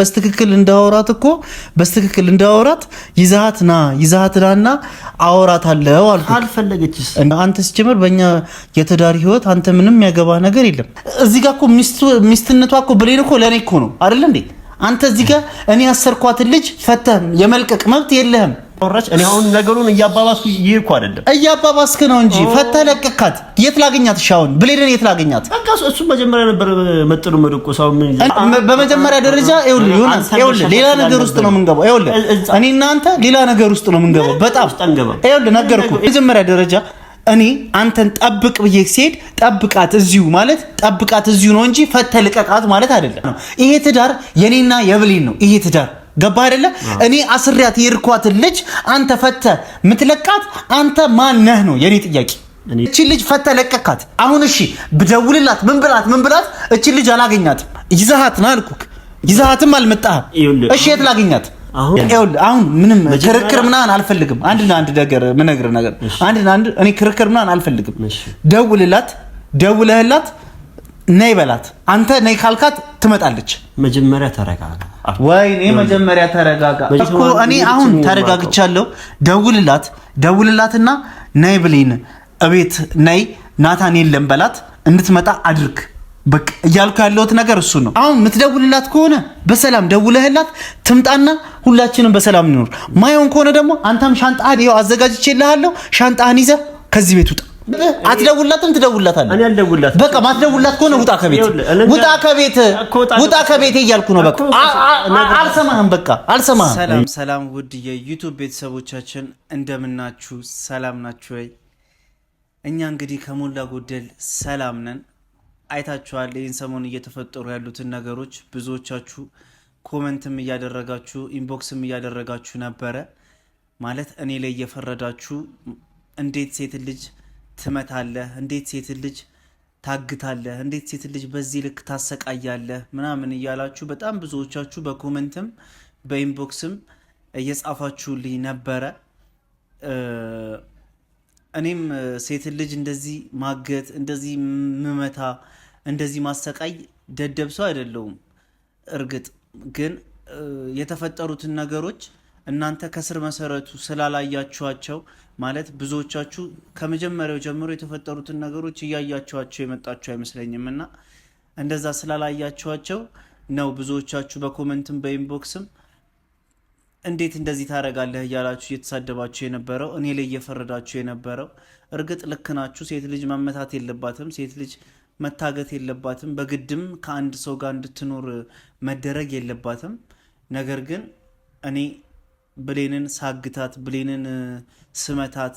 በስትክክል እንዳወራት ይዛሃትና አወራታለሁ አልኩ። አልፈለገችስ አንተ ሲጀምር በእኛ የትዳር ህይወት አንተ ምንም ያገባ ነገር የለም። እዚህ ጋር እኮ ሚስትነቷ እኮ ብሌን እኮ ለኔ እኮ ነው አይደል እንዴ? አንተ እዚህ ጋር እኔ ያሰርኳት ልጅ ፈተህ የመልቀቅ መብት የለህም። እኔ አሁን ነገሩን እያባባስኩ ይርኩ አይደለም እያባባስክ ነው እንጂ ፈተህ ለቀካት። የት ላገኛት? ሻውን ብሌንን የት ላገኛት? በቃ እሱ መጀመሪያ ነበር መጥሩ መደቆሳው ምን በመጀመሪያ ደረጃ ይኸውልህ ሌላ ነገር ውስጥ ነው የምንገባው። ይኸውልህ እኔ እናንተ ሌላ ነገር ውስጥ ነው የምንገባው። በጣም ይኸውልህ ነገርኩ። በመጀመሪያ ደረጃ እኔ አንተን ጠብቅ ብዬ ሲሄድ ጠብቃት እዚሁ ነው እንጂ ፈተህ ልቀቃት ማለት አይደለም። ይሄ ትዳር የኔና የብሌን ነው። ይሄ ትዳር ገባ አይደለ? እኔ አስሪያት የርኳት ልጅ አንተ ፈተህ ምትለቃት አንተ ማን ነህ ነው የኔ ጥያቄ። እቺ ልጅ ፈተህ ለቀካት። አሁን እሺ ብደውልላት ምን ብላት እቺ ልጅ አላገኛትም። ይዛሃት ነው አልኩክ። ይዛሃትም አልመጣህም። እሺ የት ላገኛት? አሁን ምንም ክርክር ምናምን አልፈልግም። አንድ ነገር ምነግርህ ነገር አንድ እኔ ክርክር ምናምን አልፈልግም። ደውለህላት ነይ በላት። አንተ ነይ ካልካት ትመጣለች። መጀመሪያ ተረጋጋ። ወይኔ መጀመሪያ ተረጋጋ እኮ እኔ አሁን ተረጋግቻለሁ። ደውልላትና ነይ ብሌን እቤት ነይ ናታን የለም በላት እንድትመጣ አድርግ። በቃ እያልኩ ያለሁት ነገር እሱ ነው። አሁን የምትደውልላት ከሆነ በሰላም ደውለህላት ትምጣና ሁላችንም በሰላም እንኖር። ማይሆን ከሆነ ደግሞ አንተም ሻንጣህን ይኸው አዘጋጅቼልሃለሁ። ሻንጣህን ይዘህ ከዚህ ቤት ውጣ። አትደውልላትም? ትደውልላታለህ። እኔ አልደውልላት። በቃ ማትደውልላት ከሆነ ውጣ ከቤት እያልኩ ነው። በቃ አልሰማህም። በቃ አልሰማህም። ሰላም ውድ የዩቲዩብ ቤተሰቦቻችን እንደምናችሁ፣ ሰላም ናችሁ ወይ? እኛ እንግዲህ ከሞላ ጎደል ሰላም ነን። አይታችኋል ይህን ሰሞን እየተፈጠሩ ያሉትን ነገሮች። ብዙዎቻችሁ ኮመንትም እያደረጋችሁ ኢንቦክስም እያደረጋችሁ ነበረ። ማለት እኔ ላይ እየፈረዳችሁ እንዴት ሴት ልጅ ትመታለህ? እንዴት ሴት ልጅ ታግታለህ? እንዴት ሴት ልጅ በዚህ ልክ ታሰቃያለህ? ምናምን እያላችሁ በጣም ብዙዎቻችሁ በኮመንትም በኢንቦክስም እየጻፋችሁልኝ ነበረ። እኔም ሴት ልጅ እንደዚህ ማገት፣ እንደዚህ ምመታ፣ እንደዚህ ማሰቃይ ደደብ ሰው አይደለሁም። እርግጥ ግን የተፈጠሩትን ነገሮች እናንተ ከስር መሰረቱ ስላላያችኋቸው ማለት ብዙዎቻችሁ ከመጀመሪያው ጀምሮ የተፈጠሩትን ነገሮች እያያችኋቸው የመጣችሁ አይመስለኝም እና እንደዛ ስላላያችኋቸው ነው ብዙዎቻችሁ በኮመንትም በኢንቦክስም እንዴት እንደዚህ ታረጋለህ እያላችሁ እየተሳደባችሁ የነበረው፣ እኔ ላይ እየፈረዳችሁ የነበረው። እርግጥ ልክ ናችሁ። ሴት ልጅ መመታት የለባትም። ሴት ልጅ መታገት የለባትም። በግድም ከአንድ ሰው ጋር እንድትኖር መደረግ የለባትም። ነገር ግን እኔ ብሌንን ሳግታት፣ ብሌንን ስመታት፣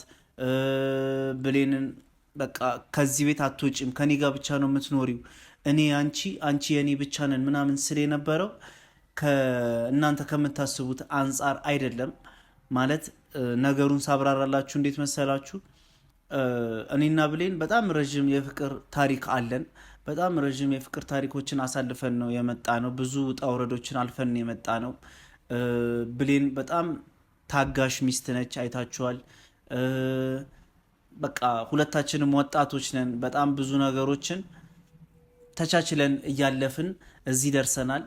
ብሌንን በቃ ከዚህ ቤት አትወጪም፣ ከኔ ጋር ብቻ ነው የምትኖሪው፣ እኔ አንቺ የኔ ብቻ ነን ምናምን ስል የነበረው ከእናንተ ከምታስቡት አንጻር አይደለም። ማለት ነገሩን ሳብራራላችሁ እንዴት መሰላችሁ? እኔና ብሌን በጣም ረዥም የፍቅር ታሪክ አለን። በጣም ረዥም የፍቅር ታሪኮችን አሳልፈን ነው የመጣ ነው። ብዙ ውጣ ውረዶችን አልፈን የመጣ ነው። ብሌን በጣም ታጋሽ ሚስት ነች። አይታችኋል። በቃ ሁለታችንም ወጣቶች ነን። በጣም ብዙ ነገሮችን ተቻችለን እያለፍን እዚህ ደርሰናል።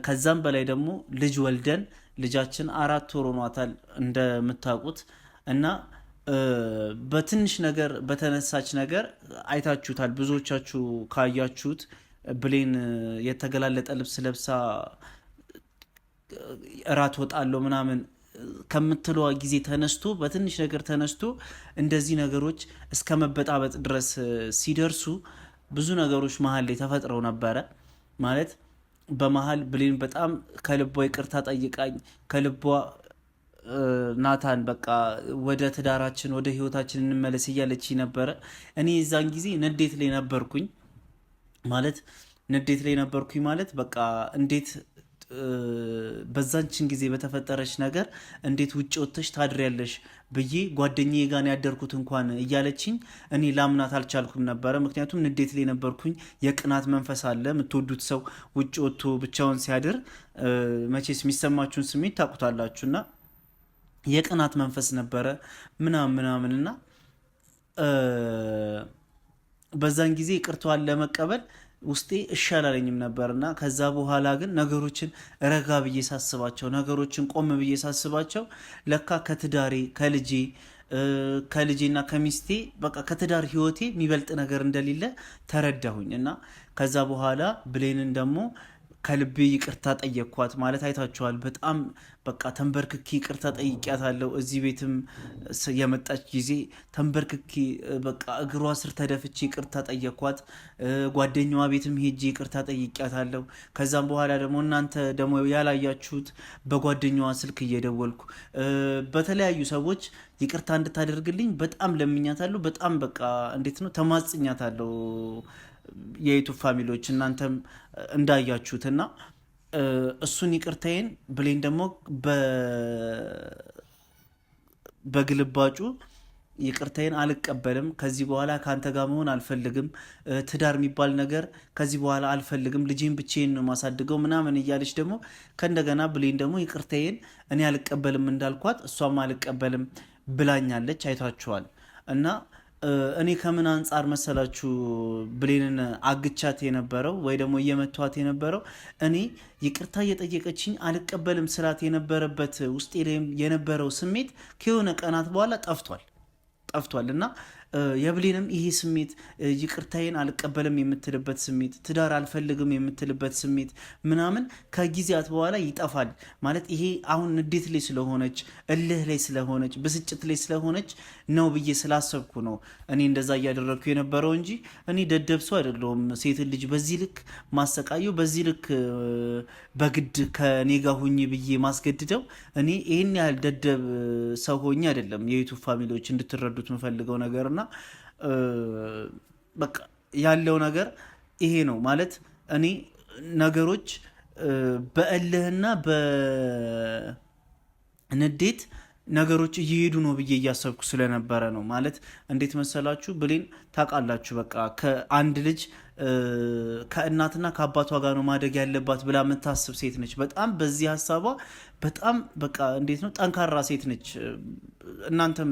ከዛም በላይ ደግሞ ልጅ ወልደን ልጃችን 4 ወር ሆኗታል እንደምታውቁት። እና በትንሽ ነገር በተነሳች ነገር አይታችሁታል። ብዙዎቻችሁ ካያችሁት ብሌን የተገላለጠ ልብስ ለብሳ እራት ወጣለሁ ምናምን ከምትለዋ ጊዜ ተነስቶ በትንሽ ነገር ተነስቶ እንደዚህ ነገሮች እስከ መበጣበጥ ድረስ ሲደርሱ ብዙ ነገሮች መሀል ላይ ተፈጥረው ነበረ። ማለት በመሀል ብሌን በጣም ከልቧ ይቅርታ ጠይቃኝ ከልቧ ናታን በቃ ወደ ትዳራችን ወደ ህይወታችን እንመለስ እያለች ነበረ። እኔ የዛን ጊዜ ንዴት ላይ ነበርኩኝ። ማለት በቃ እንዴት በዛንችን ጊዜ በተፈጠረች ነገር እንዴት ውጭ ወጥተሽ ታድሪያለሽ ብዬ ጓደኛዬ ጋር ያደርኩት እንኳን እያለችኝ እኔ ላምናት አልቻልኩም ነበረ። ምክንያቱም ንዴት ላይ ነበርኩኝ። የቅናት መንፈስ አለ። የምትወዱት ሰው ውጭ ወጥቶ ብቻውን ሲያድር መቼስ የሚሰማችሁን ስሜት ታውቁታላችሁና የቅናት መንፈስ ነበረ ምናምንና በዛን ጊዜ ይቅርታዋን ለመቀበል ውስጤ እሺ አላለኝም ነበርና ከዛ በኋላ ግን ነገሮችን ረጋ ብዬ ሳስባቸው ነገሮችን ቆም ብዬ ሳስባቸው ለካ ከትዳሬ ከልጄና ከሚስቴ በቃ ከትዳር ህይወቴ የሚበልጥ ነገር እንደሌለ ተረዳሁኝ። እና ከዛ በኋላ ብሌንን ደግሞ ከልቤ ይቅርታ ጠየቅኳት። ማለት አይታችኋል። በጣም በቃ ተንበርክኬ ይቅርታ ጠይቂያታለሁ። እዚህ ቤትም የመጣች ጊዜ ተንበርክኬ በቃ እግሯ ስር ተደፍቼ ይቅርታ ጠየቅኳት። ጓደኛዋ ቤትም ሄጄ ይቅርታ ጠይቂያታለሁ። ከዛም በኋላ ደግሞ እናንተ ደግሞ ያላያችሁት በጓደኛዋ ስልክ እየደወልኩ በተለያዩ ሰዎች ይቅርታ እንድታደርግልኝ በጣም ለምኛታለሁ። በጣም በቃ እንዴት ነው ተማጽኛታለሁ። የዩቱብ ፋሚሊዎች እናንተም እንዳያችሁትና እሱን ይቅርታዬን ብሌን ደግሞ በግልባጩ ይቅርታዬን አልቀበልም፣ ከዚህ በኋላ ከአንተ ጋር መሆን አልፈልግም፣ ትዳር የሚባል ነገር ከዚህ በኋላ አልፈልግም፣ ልጄን ብቻዬን ነው ማሳድገው ምናምን እያለች ደግሞ ከእንደገና ብሌን ደግሞ ይቅርታዬን እኔ አልቀበልም እንዳልኳት እሷም አልቀበልም ብላኛለች። አይታችኋል። እና እኔ ከምን አንጻር መሰላችሁ ብሌንን አግቻት የነበረው ወይ ደግሞ እየመቷት የነበረው እኔ ይቅርታ እየጠየቀችኝ አልቀበልም ስላት የነበረበት ውስጤ ላይ የነበረው ስሜት ከሆነ ቀናት በኋላ ጠፍቷል እና የብሌንም ይሄ ስሜት ይቅርታዬን አልቀበልም የምትልበት ስሜት፣ ትዳር አልፈልግም የምትልበት ስሜት ምናምን ከጊዜያት በኋላ ይጠፋል። ማለት ይሄ አሁን ንዴት ላይ ስለሆነች፣ እልህ ላይ ስለሆነች፣ ብስጭት ላይ ስለሆነች ነው ብዬ ስላሰብኩ ነው እኔ እንደዛ እያደረግኩ የነበረው እንጂ እኔ ደደብ ሰው አይደለሁም። ሴትን ልጅ በዚህ ልክ ማሰቃየው፣ በዚህ ልክ በግድ ከኔ ጋር ሁኝ ብዬ ማስገድደው እኔ ይህን ያህል ደደብ ሰው ሆኜ አይደለም። የዩቱብ ፋሚሊዎች እንድትረዱት የምፈልገው ነገርና በቃ ያለው ነገር ይሄ ነው። ማለት እኔ ነገሮች በእልህና በንዴት ነገሮች እየሄዱ ነው ብዬ እያሰብኩ ስለነበረ ነው። ማለት እንዴት መሰላችሁ ብሌን ታውቃላችሁ፣ በቃ ከአንድ ልጅ ከእናትና ከአባቷ ጋር ነው ማደግ ያለባት ብላ የምታስብ ሴት ነች። በጣም በዚህ ሀሳቧ በጣም በቃ እንዴት ነው ጠንካራ ሴት ነች። እናንተም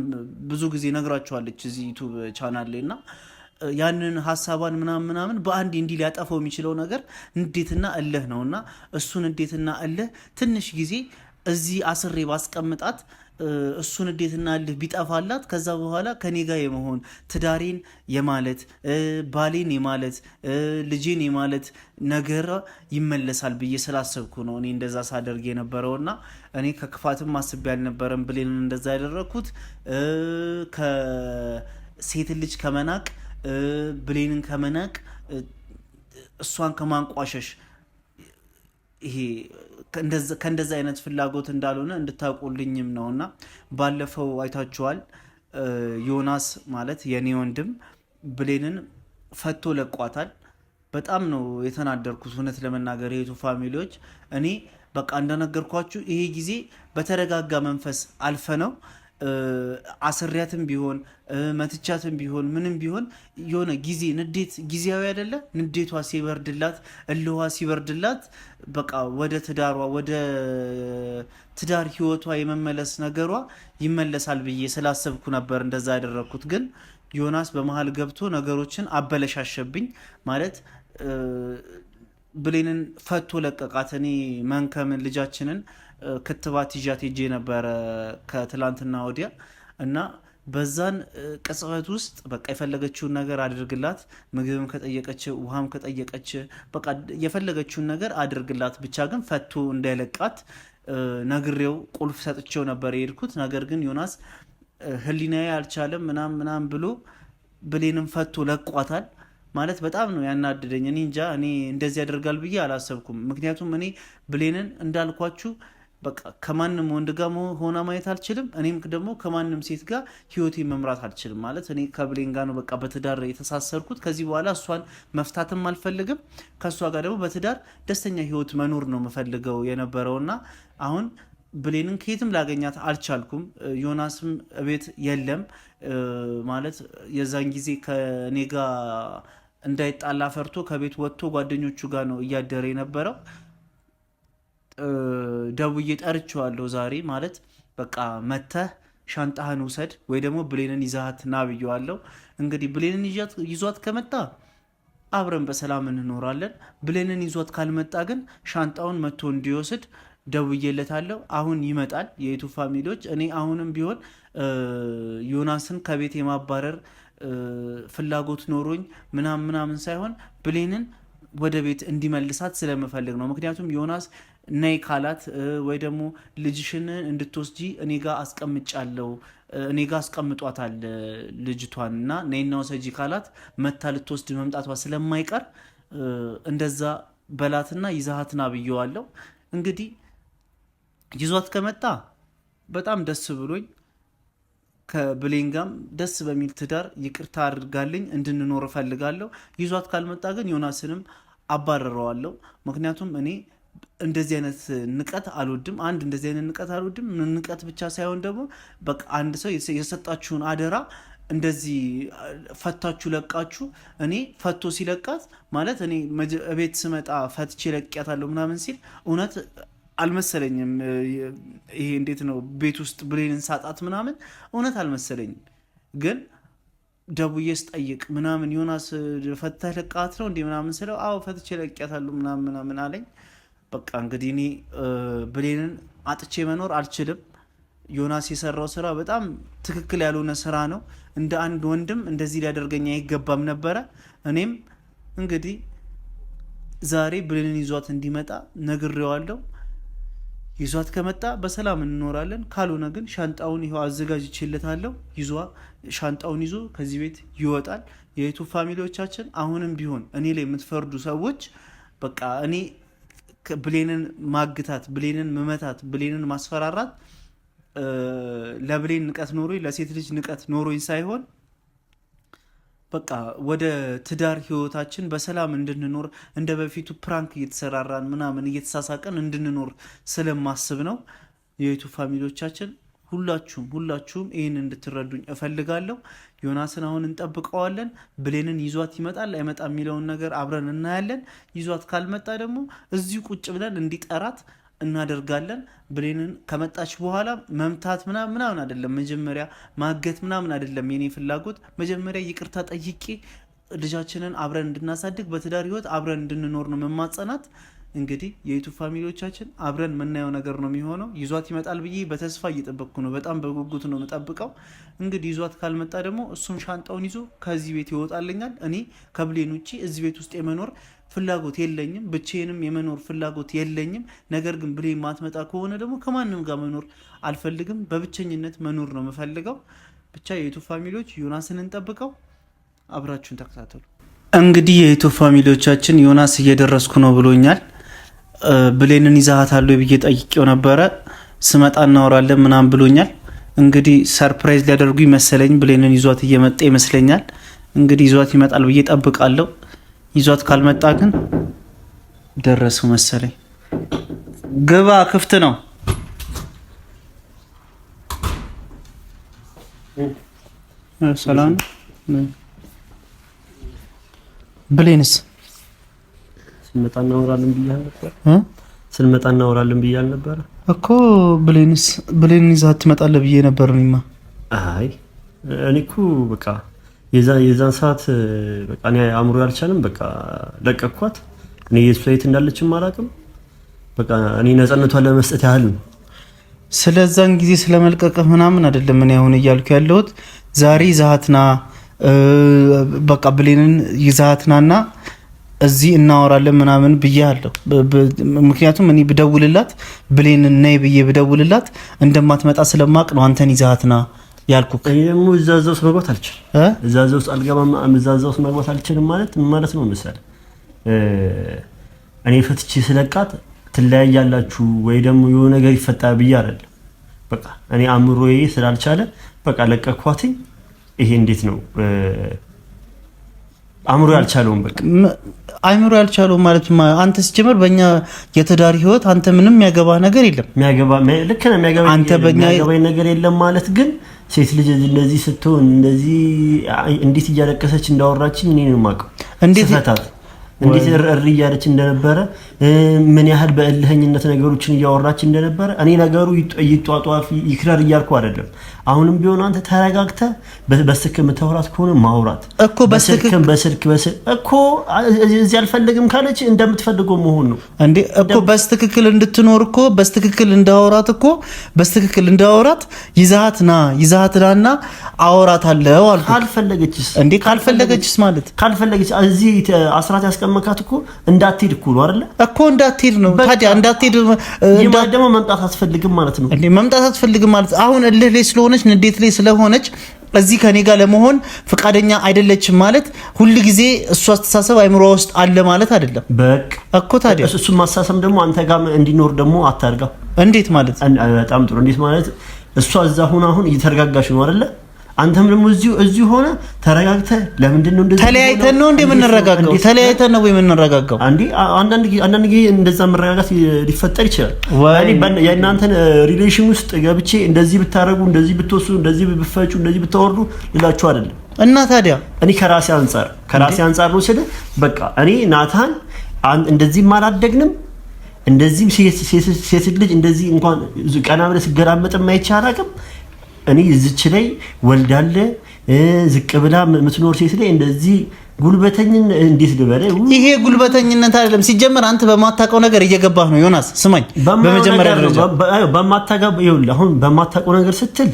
ብዙ ጊዜ ነግራችኋለች እዚህ ዩቱብ ቻናል ላይ እና ያንን ሀሳቧን ምናምን በአንድ እንዲህ ሊያጠፈው የሚችለው ነገር ንዴትና እልህ ነው እና እሱን ንዴትና እልህ ትንሽ ጊዜ እዚህ አስሬ ባስቀምጣት እሱን ንዴትና እልህ ቢጠፋላት ከዛ በኋላ ከኔ ጋር የመሆን ትዳሬን የማለት ባሌን የማለት ልጄን የማለት ነገር ይመለሳል ብዬ ስላሰብኩ ነው እኔ እንደዛ ሳደርግ የነበረውና እኔ ከክፋትም አስቤ ያልነበረም ብሌንን እንደዛ ያደረግኩት ከሴት ልጅ ከመናቅ ብሌንን ከመናቅ እሷን ከማንቋሸሽ ይሄ ከእንደዛ አይነት ፍላጎት እንዳልሆነ እንድታውቁልኝም ነውና ባለፈው አይታችኋል። ዮናስ ማለት የኔ ወንድም ብሌንን ፈቶ ለቋታል። በጣም ነው የተናደርኩት እውነት ለመናገር የዩቱብ ፋሚሊዎች። እኔ በቃ እንደነገርኳችሁ ይሄ ጊዜ በተረጋጋ መንፈስ አልፈ ነው አስሪያትም ቢሆን መትቻትም ቢሆን ምንም ቢሆን የሆነ ጊዜ ንዴት ጊዜያዊ አይደለ? ንዴቷ ሲበርድላት እልዋ ሲበርድላት በቃ ወደ ትዳር ህይወቷ የመመለስ ነገሯ ይመለሳል ብዬ ስላሰብኩ ነበር እንደዛ ያደረግኩት። ግን ዮናስ በመሀል ገብቶ ነገሮችን አበለሻሸብኝ። ማለት ብሌንን ፈቶ ለቀቃት። እኔ መንከምን ልጃችንን ክትባት ይዣት ሄጄ ነበረ ከትላንትና ወዲያ እና በዛን ቅጽበት ውስጥ በቃ የፈለገችውን ነገር አድርግላት፣ ምግብም ከጠየቀች ውሃም ከጠየቀች በቃ የፈለገችውን ነገር አድርግላት፣ ብቻ ግን ፈቶ እንዳይለቃት ነግሬው ቁልፍ ሰጥቼው ነበር የሄድኩት። ነገር ግን ዮናስ ህሊናዬ አልቻለም ምናምን ብሎ ብሌንም ፈቶ ለቋታል። ማለት በጣም ነው ያናደደኝ። እኔ እንጃ እኔ እንደዚህ ያደርጋል ብዬ አላሰብኩም። ምክንያቱም እኔ ብሌንን እንዳልኳችሁ በቃ ከማንም ወንድ ጋር ሆና ማየት አልችልም። እኔም ደግሞ ከማንም ሴት ጋር ህይወቴ መምራት አልችልም። ማለት እኔ ከብሌን ጋር ነው በቃ በትዳር የተሳሰርኩት። ከዚህ በኋላ እሷን መፍታትም አልፈልግም። ከእሷ ጋር ደግሞ በትዳር ደስተኛ ህይወት መኖር ነው የምፈልገው የነበረውና አሁን ብሌንን ከየትም ላገኛት አልቻልኩም። ዮናስም ቤት የለም። ማለት የዛን ጊዜ ከኔ ጋር እንዳይጣላ ፈርቶ ከቤት ወጥቶ ጓደኞቹ ጋር ነው እያደረ የነበረው። ደውዬ ጠርቼዋለሁ ዛሬ። ማለት በቃ መተህ ሻንጣህን ውሰድ ወይ ደግሞ ብሌንን ይዛት ና ብዬዋለሁ። እንግዲህ ብሌንን ይዟት ከመጣ አብረን በሰላም እንኖራለን። ብሌንን ይዟት ካልመጣ ግን ሻንጣውን መጥቶ እንዲወስድ ደውዬለታለሁ። አሁን ይመጣል። የዩቱ ፋሚሊዎች እኔ አሁንም ቢሆን ዮናስን ከቤት የማባረር ፍላጎት ኖሮኝ ምናምን ሳይሆን ብሌንን ወደ ቤት እንዲመልሳት ስለምፈልግ ነው። ምክንያቱም ዮናስ ነይ ካላት ወይ ደግሞ ልጅሽን እንድትወስጂ እኔ ጋ አስቀምጫለሁ፣ እኔ ጋ አስቀምጧታል ልጅቷን እና ነይና ወሰጂ ካላት መታ ልትወስድ መምጣቷ ስለማይቀር እንደዛ በላትና ይዛሃትና ብየዋለሁ። እንግዲህ ይዟት ከመጣ በጣም ደስ ብሎኝ ከብሌን ጋም ደስ በሚል ትዳር ይቅርታ አድርጋልኝ እንድንኖር እፈልጋለሁ። ይዟት ካልመጣ ግን ዮናስንም አባረረዋለሁ። ምክንያቱም እኔ እንደዚህ አይነት ንቀት አልወድም። እንደዚህ አይነት ንቀት አልወድም። ንቀት ብቻ ሳይሆን ደግሞ በቃ አንድ ሰው የሰጣችሁን አደራ እንደዚህ ፈታችሁ ለቃችሁ፣ እኔ ፈቶ ሲለቃት ማለት እኔ ቤት ስመጣ ፈትቼ ለቅያታለሁ ምናምን ሲል እውነት አልመሰለኝም። ይሄ እንዴት ነው ቤት ውስጥ ብሌንን ሳጣት ምናምን እውነት አልመሰለኝም። ግን ደውዬ ስጠይቅ ምናምን ዮናስ ፈተህ ለቃት ነው እንዴ ምናምን ስለው አዎ ፈትቼ ለቅያታለሁ ምናምን አለኝ። በቃ እንግዲህ እኔ ብሌንን አጥቼ መኖር አልችልም። ዮናስ የሰራው ስራ በጣም ትክክል ያልሆነ ስራ ነው። እንደ አንድ ወንድም እንደዚህ ሊያደርገኝ አይገባም ነበረ። እኔም እንግዲህ ዛሬ ብሌንን ይዟት እንዲመጣ ነግሬዋለሁ። ይዟት ከመጣ በሰላም እንኖራለን። ካልሆነ ግን ሻንጣውን ይኸው አዘጋጅቼለታለሁ። ሻንጣውን ይዞ ከዚህ ቤት ይወጣል። የዩቱ ፋሚሊዎቻችን አሁንም ቢሆን እኔ ላይ የምትፈርዱ ሰዎች በቃ እኔ ብሌንን ማግታት፣ ብሌንን መመታት፣ ብሌንን ማስፈራራት ለብሌን ንቀት ኖሮኝ ለሴት ልጅ ንቀት ኖሮኝ ሳይሆን በቃ ወደ ትዳር ህይወታችን በሰላም እንድንኖር እንደ በፊቱ ፕራንክ እየተሰራራን ምናምን እየተሳሳቀን እንድንኖር ስለማስብ ነው። የዩቱ ፋሚሊዎቻችን ሁላችሁም ይህን እንድትረዱኝ እፈልጋለሁ። ዮናስን አሁን እንጠብቀዋለን። ብሌንን ይዟት ይመጣል አይመጣ የሚለውን ነገር አብረን እናያለን። ይዟት ካልመጣ ደግሞ እዚሁ ቁጭ ብለን እንዲጠራት እናደርጋለን። ብሌንን ከመጣች በኋላ መምታት ምናምን አይደለም፣ መጀመሪያ ማገት ምናምን አይደለም የኔ ፍላጎት። መጀመሪያ ይቅርታ ጠይቄ ልጃችንን አብረን እንድናሳድግ በትዳር ህይወት አብረን እንድንኖር ነው መማጸናት። እንግዲህ የዩቱ ፋሚሊዎቻችን አብረን የምናየው ነገር ነው የሚሆነው። ይዟት ይመጣል ብዬ በተስፋ እየጠበቅኩ ነው፣ በጣም በጉጉት ነው የምጠብቀው። እንግዲህ ይዟት ካልመጣ ደግሞ እሱም ሻንጣውን ይዞ ከዚህ ቤት ይወጣልኛል። እኔ ከብሌን ውጭ እዚህ ቤት ውስጥ የመኖር ፍላጎት የለኝም፣ ብቻዬንም የመኖር ፍላጎት የለኝም። ነገር ግን ብሌን ማትመጣ ከሆነ ደግሞ ከማንም ጋር መኖር አልፈልግም፣ በብቸኝነት መኖር ነው የምፈልገው። ብቻ የዩቱ ፋሚሊዎች ዮናስን እንጠብቀው፣ አብራችሁን ተከታተሉ። እንግዲህ የዩቱ ፋሚሊዎቻችን ዮናስ እየደረስኩ ነው ብሎኛል። ብሌንን ይዛሃታለሁ ብዬ ጠይቄው ነበረ። ስመጣ እናወራለን ምናምን ብሎኛል። እንግዲህ ሰርፕራይዝ ሊያደርጉ ይመስለኝ ብሌንን ይዟት እየመጣ ይመስለኛል። እንግዲህ ይዟት ይመጣል ብዬ ጠብቃለሁ። ይዟት ካልመጣ ግን ደረሱ መሰለኝ። ግባ፣ ክፍት ነው። ሰላም። ብሌንስ ስንመጣ እናወራለን ብያል ነበር እኮ። ብሌንን ይዛት ትመጣለህ ብዬ ነበር እኔማ። አይ እኔ እኮ በቃ የዛን ሰዓት በቃ እኔ አእምሮ ያልቻለም በቃ ለቀኳት። እኔ የሷ የት እንዳለችም አላውቅም። በቃ እኔ ነፃነቷን ለመስጠት ያህል ነው። ስለዛን ጊዜ ስለመልቀቅህ ምናምን አይደለም እኔ አሁን እያልኩ ያለሁት። ዛሬ ይዛሃትና በቃ ብሌንን ይዛሃትናና እዚህ እናወራለን ምናምን ብያለሁ። ምክንያቱም እኔ ብደውልላት ብሌንን ነይ ብዬ ብደውልላት እንደማትመጣ ስለማቅ ነው አንተን ይዛሃትና ያልኩክ። እኔ ደግሞ እዛዛ ውስጥ መግባት አልችልም። እዛዛ ውስጥ አልገባም። እዛዛ ውስጥ መግባት አልችልም ማለት ነው መሰለ። እኔ ፈትቼ ስለቃት ትለያያላችሁ ወይ ደግሞ የሆነ ነገር ይፈጠራል ብዬ አይደለም። በቃ እኔ አእምሮዬ ስላልቻለ በቃ ለቀኳትኝ። ይሄ እንዴት ነው አእምሮ ያልቻለውም? በቃ አእምሮ ያልቻለውም ማለት አንተ ሲጀምር በእኛ የትዳር ህይወት አንተ ምንም የሚያገባ ነገር የለም። ልክ ነው የሚያገባኝ ነገር የለም ማለት ግን ሴት ልጅ እንደዚህ ስትሆን እንደዚህ እንዴት እያለቀሰች እንዳወራችኝ እኔ ነው የማውቀው። እንዴት እሪ እያለች እንደነበረ ምን ያህል በእልህኝነት ነገሮችን እያወራች እንደነበረ እኔ ነገሩ ይጧጧፍ ይክራር እያልኩ አይደለም። አሁንም ቢሆን አንተ ተረጋግተህ በስልክ የምታወራት ከሆነ ማውራት እኮ በስልክ እኮ እዚህ አልፈልግም ካለች እንደምትፈልገው መሆን ነው እንዴ እኮ በስትክክል እንድትኖር እኮ በስትክክል እንዳወራት ይዛሃትና አወራታለሁ አልኩ። ካልፈለገችስ ማለት ካልፈለገች እዚህ አስራት ያስቀመካት እኮ እንዳትሄድ እኮ ነው አይደለ እኮ እንዳትሄድ ነው። ታዲያ እንዳትሄድ ደግሞ መምጣት አትፈልግም ማለት ነው እንዴ? መምጣት አትፈልግም ማለት አሁን እልህ ላይ ስለሆነች ንዴት ላይ ስለሆነች እዚህ ከኔ ጋር ለመሆን ፍቃደኛ አይደለችም ማለት ሁሉ ጊዜ እሷ አስተሳሰብ አይምሮ ውስጥ አለ ማለት አይደለም። በቃ እኮ ታዲያ እሱ ማሳሰም ደግሞ አንተ ጋር እንዲኖር ደግሞ አታርጋው። እንዴት ማለት? በጣም ጥሩ። እንዴት ማለት? እሷ እዛ ሆነ አሁን እየተረጋጋሽ ነው አይደለ? አንተም ደግሞ እዚሁ ሆነ ተረጋግተህ ለምንድን ነው እንደዚህ ተለያይተን ነው እንደምንረጋጋው? ተለያይተን ነው የምንረጋጋው? አንዳንድ ጊዜ እንደዛ መረጋጋት ሊፈጠር ይችላል። የእናንተን ሪሌሽን ውስጥ ገብቼ እንደዚህ ብታረጉ፣ እንደዚህ ብትወስዱ፣ እንደዚህ ብትፈጩ፣ እንደዚህ ብታወርዱ ልላችሁ አይደለም። እና ታዲያ እኔ ከራሴ አንፃር ነው ስለ በቃ እኔ ናታን እንደዚህ አላደግንም፣ እንደዚህ ሴት ልጅ እንደዚህ እንኳን ቀና ብለህ ስገራመጥ የማይቻል አቅም እኔ እዚች ላይ ወልዳለ ዝቅ ብላ የምትኖር ሴት ላይ እንደዚህ ጉልበተኝን እንዴት ልበለ? ይሄ ጉልበተኝነት አይደለም። ሲጀመር አንተ በማታውቀው ነገር እየገባህ ነው ዮናስ። ስማኝ፣ በመጀመሪያ ደረጃ አሁን በማታውቀው ነገር ስትል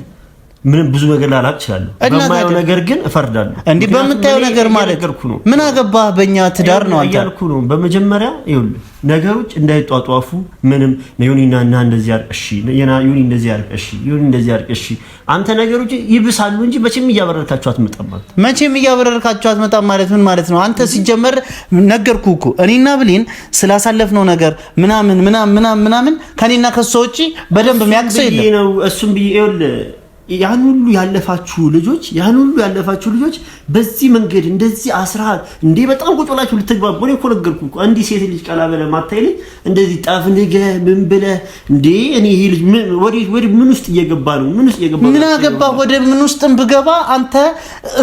ምንም ብዙ ነገር ላላቅ እችላለሁ። በማየው ነገር ግን እፈርዳለሁ። እንዴ በምታየው ነገር ማለት ምን አገባህ? በእኛ ትዳር ነው አንተ ያልኩ ነው። በመጀመሪያ ነገሮች እንዳይጧጧፉ ምንም ዮኒና እንደዚህ አርቅ እሺ፣ ዮኒ እንደዚህ አርቅ እሺ፣ ዮኒ እንደዚህ አርቅ እሺ። አንተ ነገሮች ይብሳሉ እንጂ መቼም እያበረርካቸው አትመጣም ማለት ምን ማለት ነው? አንተ ሲጀመር ነገርኩህ እኮ እኔና ብሌን ስላሳለፍነው ነገር ምናምን ከኔና ከሷ ውጪ በደንብ የሚያቅሰው የለም። እሱም ብዬ ያን ሁሉ ያለፋችሁ ልጆች በዚህ መንገድ እንደዚህ አስራል እንዴ በጣም ቁጭ ብላችሁ ልትግባቡ ነው እኮ ነገርኩ እኮ። እንዲህ ሴት ልጅ ቀላበለ ማታይልኝ እንደዚህ ጣፍንገ ምን ብለ እንዴ እኔ ይሄ ልጅ ወደ ምን ውስጥ እየገባ ነው? ምን አገባ? ወደ ምን ውስጥም ብገባ አንተ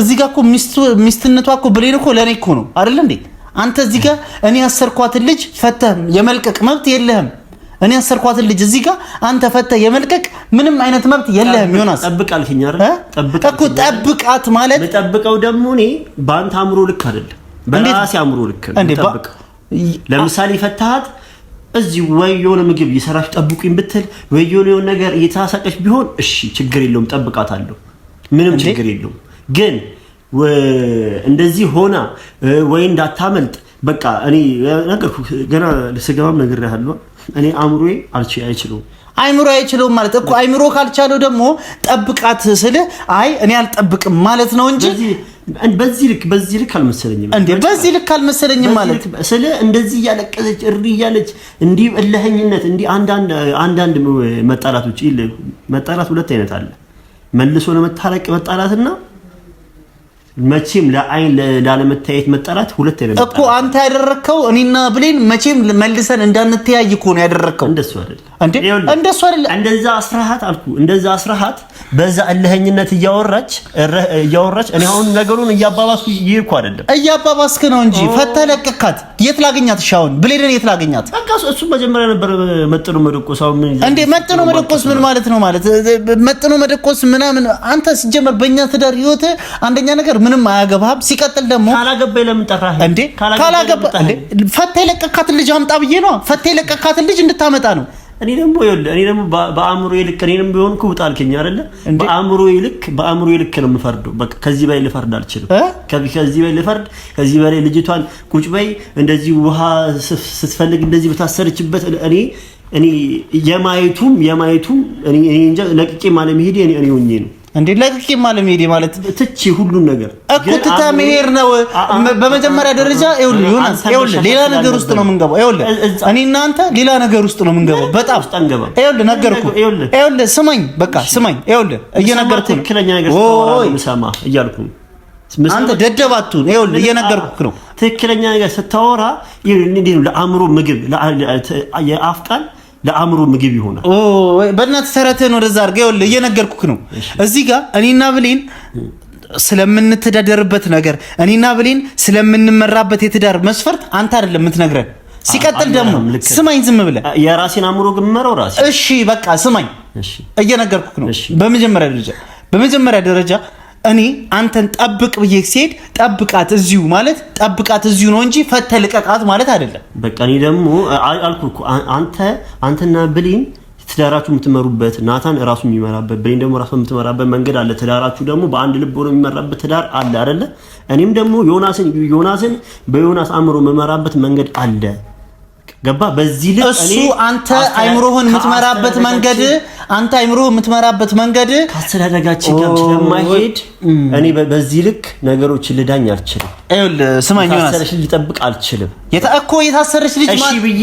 እዚህ ጋር እኮ ሚስትነቷ እኮ ብሌን እኮ ለኔ እኮ ነው አይደል እንዴ? አንተ እዚህ ጋር እኔ ያሰርኳትን ልጅ ፈተህ የመልቀቅ መብት የለህም። እኔ ያሰርኳትን ልጅ እዚህ ጋር አንተ ፈተህ የመልቀቅ ምንም አይነት መብት የለህም። ዮናስ ጠብቃልኝ አይደል? ጠብቃት ማለት መጠብቀው ደግሞ እኔ በአንተ አእምሮ ልክ አይደለም፣ በራሴ አእምሮ ልክ ነው። ለምሳሌ ፈታሃት እዚህ ወይ የሆነ ምግብ እየሰራች ጠብቁኝ ብትል ወይ የሆነ ነገር እየተሳቀች ቢሆን እሺ ችግር የለውም ጠብቃታለሁ፣ ምንም ችግር የለውም። ግን እንደዚህ ሆና ወይ እንዳታመልጥ በቃ እኔ ነገርኩ ገና ለስጋም ነገር ያለው እኔ አእምሮዬ አይችልም ማለት እኮ አይምሮ ካልቻለው ደግሞ ጠብቃት ስለ አይ እኔ አልጠብቅም ማለት ነው እንጂ በዚህ ልክ አልመሰለኝም እንዴ በዚህ ልክ አልመሰለኝም ማለት ስለ እንደዚህ ያለቀሰች እሪ ያለች እንዲህ እልህኝነት እንዲህ አንዳንድ መጣላት ሁለት አይነት አለ። መልሶ ለመታረቅ መጣላትና መቼም ለአይን ላለመታየት መጣላት ሁለት አይነት እኮ አንተ ያደረከው እኔና ብሌን መቼም መልሰን እንዳንተያይ እኮ ነው ያደረከው። እንደሱ አይደለም እንዴ እንደሱ አይደለም። እንደዛ አስራሃት በዛ እልህኝነት እያወራች እኔ አሁን ነገሩን እያባባስኩ ይርኩ አይደለም እያባባስክ ነው እንጂ ፈተህ ለቀካት። የት ላገኛት? ሻውን ብሌንን የት ላገኛት? በቃ እሱ መጀመሪያ ነበር መጥኖ መደቆሳው ምን እንዴ መጥኖ መደቆስ ምን ማለት ነው? ማለት መጥኖ መደቆስ ምናምን አንተ ሲጀመር በእኛ ትዳር ህይወት አንደኛ ነገር ምንም አያገባህም። ሲቀጥል ደግሞ ካላገባኝ ለምን ጠራህ እንዴ? ካላገባ እንዴ ፈተህ የለቀካትን ልጅ አምጣ ብዬ ነው። ፈተህ የለቀካትን ልጅ እንድታመጣ ነው። እኔ ደግሞ በአእምሮዬ ልክ እኔንም ቢሆን ኩብጥ አልከኝ አይደለ? በአእምሮዬ ልክ ነው የምፈርደው። በቃ ከዚህ በላይ ልፈርድ አልችልም። ከዚህ በላይ ልጅቷን ቁጭ በይ እንደዚህ ውሃ ስትፈልግ እንደዚህ በታሰረችበት እኔ የማየቱም እኔ እንጃ ለቅቄ ማለት መሄድ እኔ ሆኜ ነው እንዴ ለቅቄ ማለት መሄድ ማለት ትቼ ሁሉን ነገር እኮ ትታ መሄድ ነው። በመጀመሪያ ደረጃ ዮናስ ሌላ ነገር ውስጥ ነው የምንገባው። እኔ እናንተ ሌላ ነገር ውስጥ ነው የምንገባው። በጣም ነገርኩህ። ስማኝ እየነገርኩህ እያልኩህ አንተ ደደባቱን እየነገርኩህ ነው። ትክክለኛ ነገር ስታወራ ለአእምሮ ምግብ የአፍ ቃል ለአእምሮ ምግብ ይሆናል። በእናትህ ተረተን ወደዛ አድርገህ እየነገርኩህ ነው። እዚህ ጋር እኔና ብሌን ስለምንተዳደርበት ነገር እኔና ብሌን ስለምንመራበት የትዳር መስፈርት አንተ አይደለም የምትነግረን። ሲቀጥል ደግሞ ስማኝ ዝም ብለህ የራሴን አእምሮ ግመረው ራሴ እሺ በቃ ስማኝ እየነገርኩህ ነው በመጀመሪያ ደረጃ እኔ አንተን ጠብቅ ብዬ ሲሄድ ጠብቃት እዚሁ ማለት ጠብቃት እዚሁ ነው እንጂ ፈተልቀቃት ማለት አይደለም። በቃ እኔ ደግሞ አልኩህ አንተና ብሌን ትዳራችሁ የምትመሩበት ናታን ራሱ የሚመራበት ብሌን ደግሞ ራሱ የምትመራበት መንገድ አለ። ትዳራችሁ ደግሞ በአንድ ልብ ሆኖ የሚመራበት ትዳር አለ አይደለ? እኔም ደግሞ ዮናስን በዮናስ አእምሮ መመራበት መንገድ አለ። ገባ? በዚህ ልክ እሱ አንተ አይምሮህን የምትመራበት መንገድ ካስተዳደጋችን ጋር ስለማይሄድ እኔ በዚህ ልክ ነገሮችን ልዳኝ አልችልም። አይደል? ስማኝ ዮናስ ልጠብቅ አልችልም። የታሰረች ልጅ እሺ ብዬ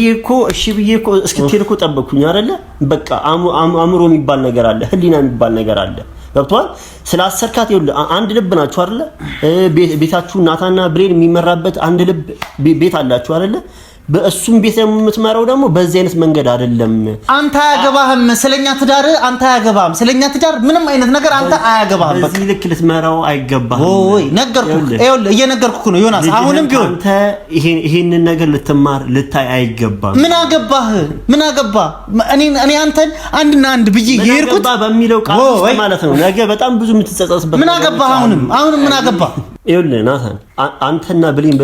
እኮ እስክትሄድ እኮ ጠበቅኩኝ አይደለ? በቃ አእምሮ የሚባል ነገር አለ፣ ህሊና የሚባል ነገር አለ። ገብቷል? ስላሰርካት ይኸውልህ አንድ ልብ ናችሁ አይደለ? ቤታችሁ ናታና ብሌን የሚመራበት አንድ ልብ ቤት አላችሁ አይደለ? በእሱም ቤት የምትመራው ደግሞ በዚህ አይነት መንገድ አይደለም። አንተ አያገባህም፣ ስለኛ ትዳር አንተ አያገባህም፣ ስለኛ ትዳር ምንም አይነት ነገር አንተ አያገባህም። በዚህ ልክ ልትመራው አይገባህም። ኦይ ነገርኩህ፣ እየነገርኩህ ነው ዮናስ። አሁንም ቢሆን አንተ ይሄንን ነገር ልትማር ልታይ አይገባም። ምን አገባህ? እኔ አንተን አንድና አንድ ብዬ ይሄርኩት በሚለው ቃል ውስጥ ማለት ነው። ነገ በጣም ብዙ የምትጸጸትበት ምን አገባህ? አሁንም ምን አገባህ? ይኸውልህ ናታን አንተና ብሌን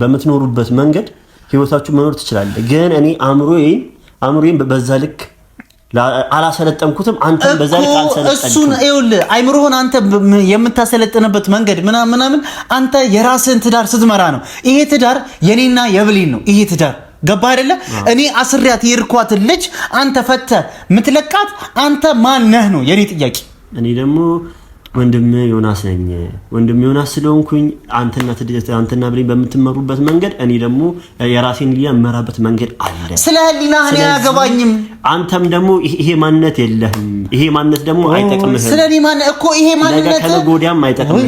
በምትኖሩበት መንገድ ህይወታችሁ መኖር ትችላለህ። ግን እኔ አእምሮዬን በዛ ልክ አላሰለጠንኩትም። አንተ በዛ ልክ አልሰለጠንኩም። እሱን ይኸውልህ አይምሮህን አንተ የምታሰለጥንበት መንገድ ምናምን አንተ የራስህን ትዳር ስትመራ ነው። ይሄ ትዳር የኔና የብሌን ነው። ይሄ ትዳር ገባ አይደለ? እኔ አስሪያት የርኳትን ልጅ አንተ ፈተህ ምትለቃት አንተ ማን ነህ ነው የኔ ጥያቄ። እኔ ደግሞ ወንድም ዮናስ ነኝ። ወንድም ዮናስ ስለሆንኩኝ አንተና ብሌን በምትመሩበት መንገድ እኔ ደግሞ የራሴን ህሊና መራበት መንገድ አለ። ስለ ህሊና እኔ አያገባኝም። አንተም ደግሞ ይሄ ማንነት የለህም። ይሄ ማንነት ደግሞ አይጠቅምህም። ስለ እኔ ማንነት እኮ ይሄ ማንነት ከነጎዲያም አይጠቅምህም።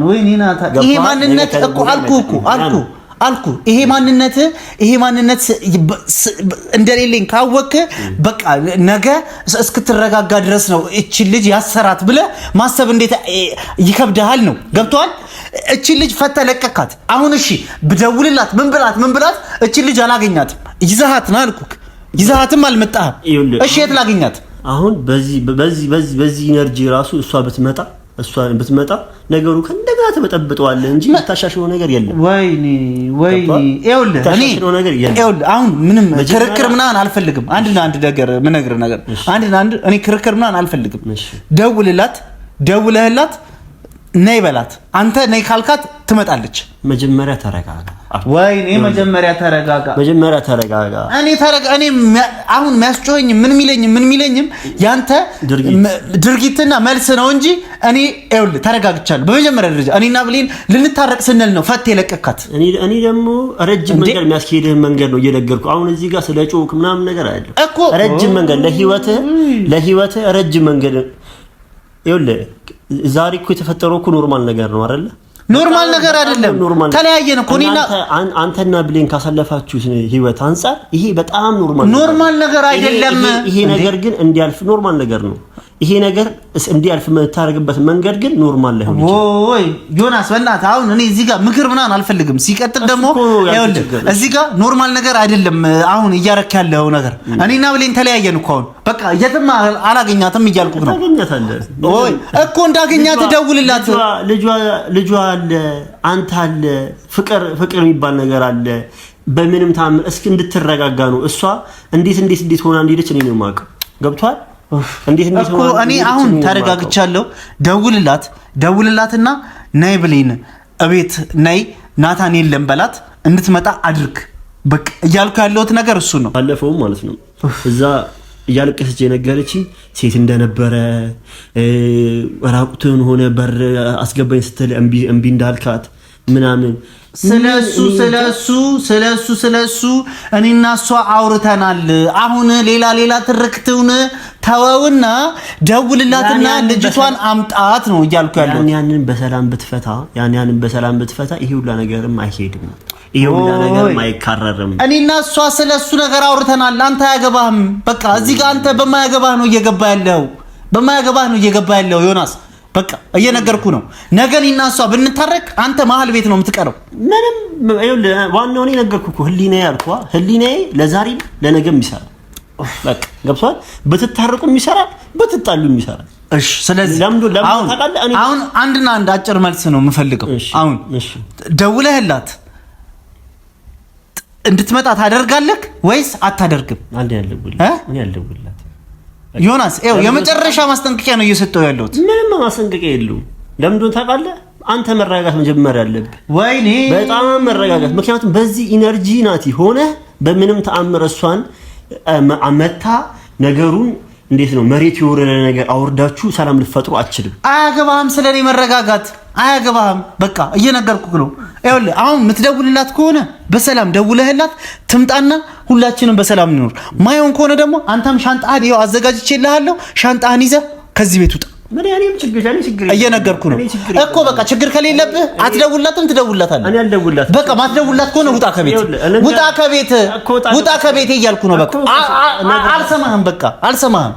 ወይ ናታን ይሄ ማንነት እኮ አልኩ ይሄ ማንነት እንደሌለኝ ካወክ በቃ ነገ እስክትረጋጋ ድረስ ነው እቺ ልጅ ያሰራት ብለ ማሰብ እንዴት ይከብዳል ነው። ገብቷል? እቺ ልጅ ፈተለቀካት። አሁን እሺ ብደውልላት ምን ብላት እቺ ልጅ አላገኛትም። ይዛሃት ነው አልኩክ። ይዛሃትም አልመጣህም። እሺ የት ላገኛት? አሁን በዚህ ኢነርጂ ራሱ እሷ ብትመጣ ነገሩ ከእንደገና ተበጠብጠዋል እንጂ የምታሻሽለው ነገር የለም። ወይኔ ይኸውልህ አሁን ምንም ክርክር ምናምን አልፈልግም። አንድና አንድ ነገር ምነግርህ ነገር እኔ ክርክር ምናምን አልፈልግም። ደውለህላት ነይ በላት። አንተ ነይ ካልካት ትመጣለች። መጀመሪያ ተረጋጋ። ወይኔ መጀመሪያ ተረጋጋ። እኔ አሁን የሚያስጮኸኝ ምን ሚለኝም ያንተ ድርጊትና መልስ ነው እንጂ እኔ ይኸውልህ ተረጋግቻለሁ። በመጀመሪያ ደረጃ እኔና ብሌን ልንታረቅ ስንል ነው ፈት የለቀካት። እኔ ደግሞ ረጅም መንገድ የሚያስኬድህ መንገድ ነው እየነገርኩህ። አሁን እዚህ ጋር ስለ ጮክ ምናምን ነገር አይደለም እኮ ረጅም መንገድ ለህይወትህ ረጅም መንገድ ይኸውልህ ዛሬ እኮ የተፈጠረው እኮ ኖርማል ነገር ነው አይደለ? ኖርማል ነገር አይደለም። ተለያየን እኮ አንተና ብሌን ካሳለፋችሁ ህይወት አንፃር ይሄ በጣም ኖርማል ነገር አይደለም። ይሄ ነገር ግን እንዲያልፍ ኖርማል ነገር ነው። ይሄ ነገር እንዲያልፍ የምታደርግበት መንገድ ግን ኖርማል ላይሆን ይችላል። ወይ ዮናስ በእናትህ አሁን እኔ እዚህ ጋር ምክር ምናምን አልፈልግም። ሲቀጥል ደግሞ ይኸውልህ እዚህ ጋር ኖርማል ነገር አይደለም አሁን እያረክ ያለው ነገር። እኔና ብሌን ተለያየን እኮ አሁን በቃ የትም አላገኛትም እያልኩህ ነው። ታገኛታለህ ወይ እኮ እንዳገኛት ደውልላት። ልጇ አለ፣ አንተ አለ፣ ፍቅር የሚባል ነገር አለ። በምንም ታምር እስኪ እንድትረጋጋ ነው። እሷ እንዴት ሆና እንደሄደች እኔ ነው የማውቀው። ገብቷል? እንዴት እኮ እኔ አሁን ተረጋግቻለሁ። ደውልላትና ነይ ብሌን እቤት ነይ ናታን የለም በላት እንድትመጣ አድርግ። በቃ እያልኩ ያለሁት ነገር እሱ ነው። ባለፈው ማለት ነው እዛ እያለቀሰች የነገረችኝ ሴት እንደነበረ ራቁትን ሆነ በር አስገባኝ ስትል እምቢ እንዳልካት ምናምን ስለሱ እኔና እሷ አውርተናል። አሁን ሌላ ትርክቱን ተወውና ደውልላትና ልጅቷን አምጣት ነው እያልኩ ያለው። ያንን በሰላም ብትፈታ ይሄ ሁላ ነገርም አይሄድም። ይሄ ሁላ ነገርም አይካረርም። እኔና እሷ ስለሱ ነገር አውርተናል። አንተ አያገባህም። በቃ እዚህ ጋር አንተ በማያገባህ ነው እየገባ ያለው ዮናስ። በቃ እየነገርኩ ነው። ነገ እኔና እሷ ብንታረቅ አንተ መሀል ቤት ነው የምትቀረው። ምንም ዋናው እኔ ነገርኩህ እኮ ህሊናዬ አልኩህ። ህሊናዬ ለዛሬም ለነገም ይሰራል። በቃ ገብቶሃል። ብትታረቁም ይሰራል፣ ብትጣሉም ይሰራል። እሺ ስለዚህ አሁን አንድና አንድ አጭር መልስ ነው የምፈልገው። አሁን ደውለህላት እንድትመጣ ታደርጋለህ ወይስ አታደርግም? አንዴ ያልደውልላት ዮናስ የመጨረሻ ማስጠንቀቂያ ነው እየሰጠው ያለሁት። ምንም ማስጠንቀቂያ የለውም። ለምን እንደሆነ ታውቃለህ? አንተ መረጋጋት መጀመር ያለብህ። ወይኔ በጣም መረጋጋት። ምክንያቱም በዚህ ኢነርጂ ናቲ ሆነ በምንም ተአምር እሷን መታ ነገሩን እንዴት ነው መሬት የወረደ ነገር አውርዳችሁ ሰላም ልትፈጥሩ አትችልም። አያገባህም፣ ስለኔ መረጋጋት አያገባህም። በቃ እየነገርኩህ ነው። ይኸውልህ አሁን የምትደውልላት ከሆነ በሰላም ደውለህላት ትምጣና ሁላችንም በሰላም እንኖር። ማይሆን ከሆነ ደግሞ አንተም ሻንጣህን ይኸው አዘጋጅቼልሃለሁ፣ ሻንጣህን ይዘህ ከዚህ ቤት ውጣ። ምን ያኔም ችግር እየነገርኩህ ነው እኮ። በቃ ችግር ከሌለብህ አትደውልላትም፣ ትደውልላታለህ። እኔ አልደውልላትም። በቃ ማትደውልላት ከሆነ ውጣ ከቤት፣ ውጣ ከቤት እያልኩህ ነው። በቃ አልሰማህም፣ በቃ አልሰማህም።